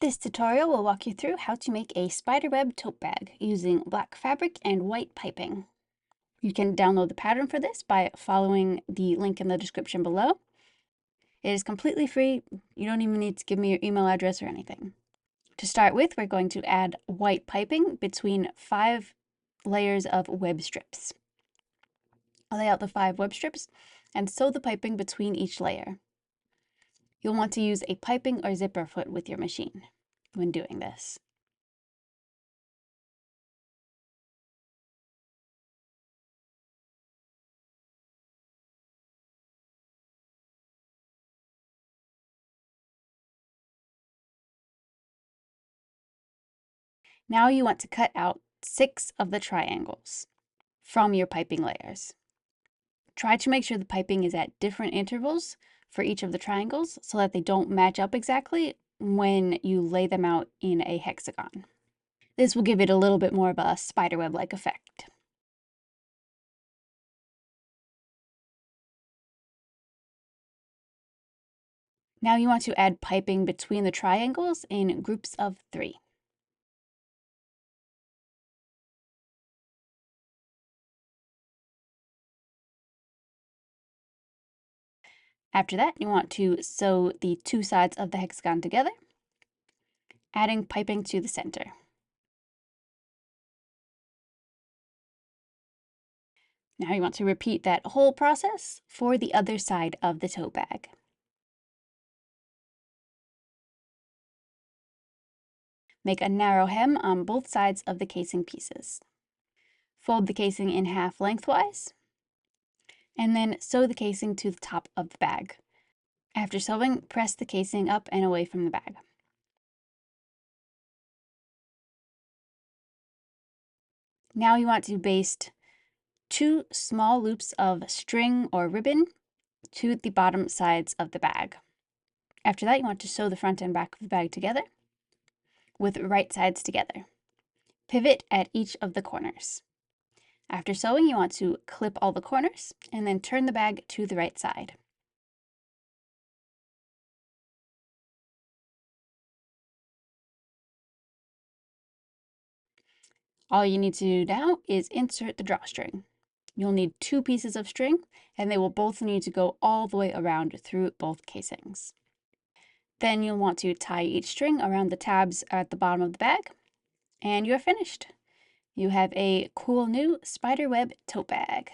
This tutorial will walk you through how to make a spiderweb tote bag using black fabric and white piping. You can download the pattern for this by following the link in the description below. It is completely free. You don't even need to give me your email address or anything. To start with, we're going to add white piping between 5 layers of web strips. I'll lay out the 5 web strips and sew the piping between each layer. You'll want to use a piping or zipper foot with your machine when doing this. Now you want to cut out 6 of the triangles from your piping layers. Try to make sure the piping is at different intervals for each of the triangles so that they don't match up exactly when you lay them out in a hexagon. This will give it a little bit more of a spiderweb-like effect. Now you want to add piping between the triangles in groups of 3. After that, you want to sew the 2 sides of the hexagon together, adding piping to the center. Now you want to repeat that whole process for the other side of the tote bag. Make a narrow hem on both sides of the casing pieces. Fold the casing in half lengthwise, and then sew the casing to the top of the bag. After sewing, press the casing up and away from the bag. Now you want to baste 2 small loops of string or ribbon to the bottom sides of the bag. After that, you want to sew the front and back of the bag together with right sides together. Pivot at each of the corners. After sewing, you want to clip all the corners and then turn the bag to the right side. All you need to do now is insert the drawstring. You'll need 2 pieces of string, and they will both need to go all the way around through both casings. Then you'll want to tie each string around the tabs at the bottom of the bag, and you're finished. You have a cool new spiderweb tote bag.